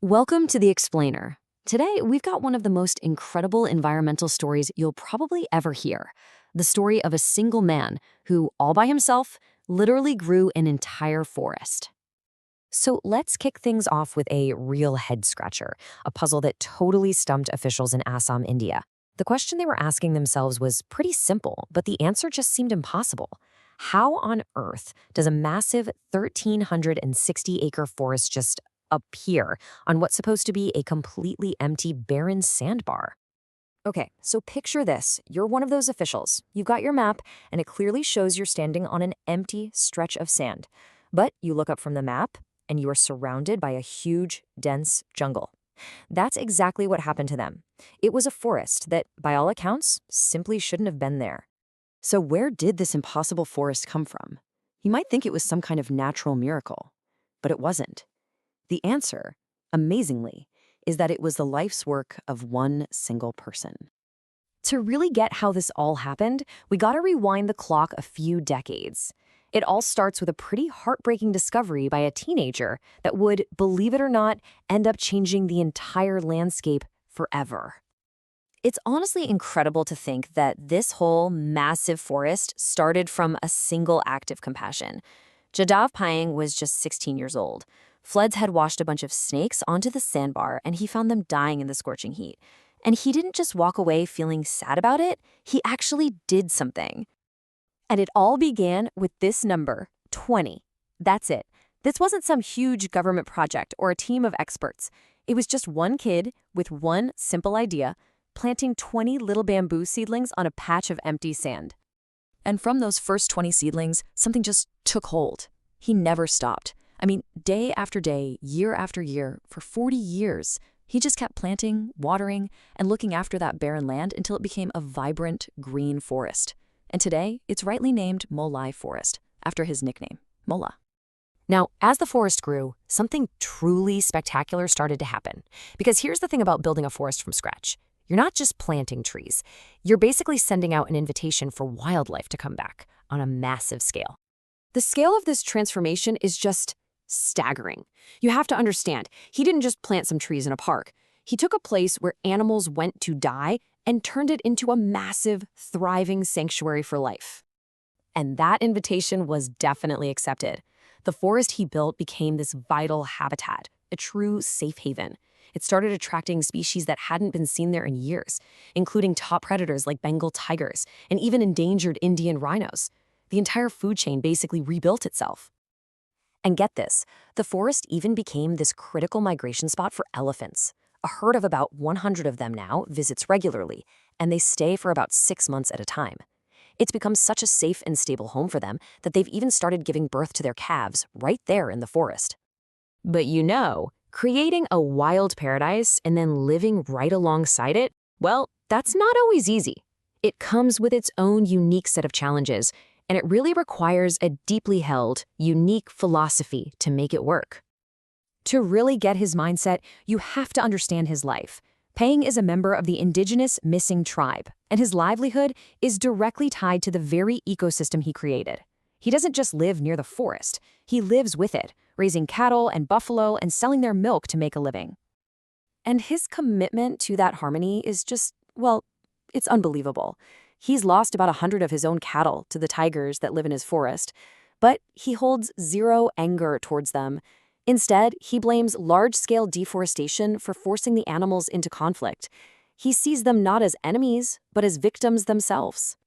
Welcome to The Explainer. Today, we've got one of the most incredible environmental stories you'll probably ever hear. The story of a single man who, all by himself, literally grew an entire forest. So let's kick things off with a real head-scratcher, a puzzle that totally stumped officials in Assam, India. The question they were asking themselves was pretty simple, but the answer just seemed impossible. How on earth does a massive 1,360-acre forest just appear on what's supposed to be a completely empty, barren sandbar? Okay, so picture this. You're one of those officials. You've got your map, and it clearly shows you're standing on an empty stretch of sand. But you look up from the map, and you are surrounded by a huge, dense jungle. That's exactly what happened to them. It was a forest that, by all accounts, simply shouldn't have been there. So where did this impossible forest come from? You might think it was some kind of natural miracle, but it wasn't. The answer, amazingly, is that it was the life's work of one single person. To really get how this all happened, we gotta rewind the clock a few decades. It all starts with a pretty heartbreaking discovery by a teenager that would, believe it or not, end up changing the entire landscape forever. It's honestly incredible to think that this whole massive forest started from a single act of compassion. Jadav Payeng was just 16 years old. Floods had washed a bunch of snakes onto the sandbar, and he found them dying in the scorching heat. And he didn't just walk away feeling sad about it, he actually did something. And it all began with this number, 20. That's it. This wasn't some huge government project or a team of experts. It was just one kid with one simple idea, planting 20 little bamboo seedlings on a patch of empty sand. And from those first 20 seedlings, something just took hold. He never stopped. I mean, day after day, year after year, for 40 years, he just kept planting, watering, and looking after that barren land until it became a vibrant green forest. And today, it's rightly named Molai Forest, after his nickname, Mola. Now, as the forest grew, something truly spectacular started to happen. Because here's the thing about building a forest from scratch. You're not just planting trees. You're basically sending out an invitation for wildlife to come back on a massive scale. The scale of this transformation is just staggering. You have to understand, he didn't just plant some trees in a park. He took a place where animals went to die and turned it into a massive, thriving sanctuary for life. And that invitation was definitely accepted. The forest he built became this vital habitat, a true safe haven. It started attracting species that hadn't been seen there in years, including top predators like Bengal tigers and even endangered Indian rhinos. The entire food chain basically rebuilt itself. And get this, the forest even became this critical migration spot for elephants. A herd of about 100 of them now visits regularly, and they stay for about 6 months at a time. It's become such a safe and stable home for them that they've even started giving birth to their calves right there in the forest. But creating a wild paradise and then living right alongside it, well, that's not always easy. It comes with its own unique set of challenges, and it really requires a deeply held, unique philosophy to make it work. To really get his mindset, you have to understand his life. Payeng is a member of the indigenous Missing tribe, and his livelihood is directly tied to the very ecosystem he created. He doesn't just live near the forest, he lives with it, raising cattle and buffalo and selling their milk to make a living. And his commitment to that harmony is just, well, it's unbelievable. He's lost about 100 of his own cattle to the tigers that live in his forest, but he holds zero anger towards them. Instead, he blames large-scale deforestation for forcing the animals into conflict. He sees them not as enemies, but as victims themselves.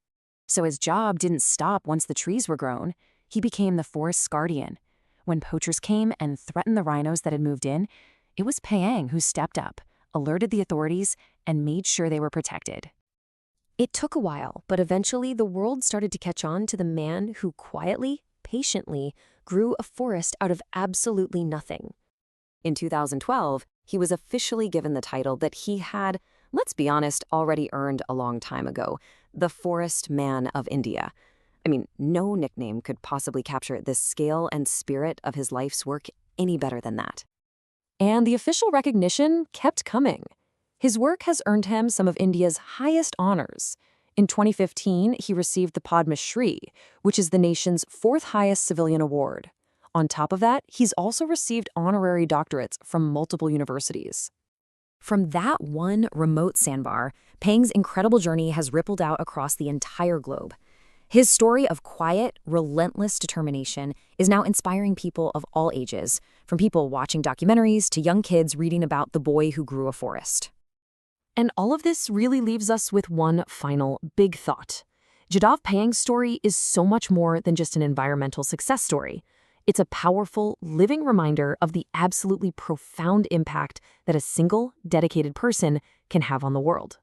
So his job didn't stop once the trees were grown. He became the forest's guardian. When poachers came and threatened the rhinos that had moved in, it was Payeng who stepped up, alerted the authorities, and made sure they were protected. It took a while, but eventually the world started to catch on to the man who quietly, patiently, grew a forest out of absolutely nothing. In 2012, he was officially given the title that he had, let's be honest, already earned a long time ago, the Forest Man of India. I mean, no nickname could possibly capture the scale and spirit of his life's work any better than that. And the official recognition kept coming. His work has earned him some of India's highest honors. In 2015, he received the Padma Shri, which is the nation's fourth highest civilian award. On top of that, he's also received honorary doctorates from multiple universities. From that one remote sandbar, Payeng's incredible journey has rippled out across the entire globe. His story of quiet, relentless determination is now inspiring people of all ages, from people watching documentaries to young kids reading about the boy who grew a forest. And all of this really leaves us with one final big thought. Jadav Payeng's story is so much more than just an environmental success story. It's a powerful, living reminder of the absolutely profound impact that a single, dedicated person can have on the world.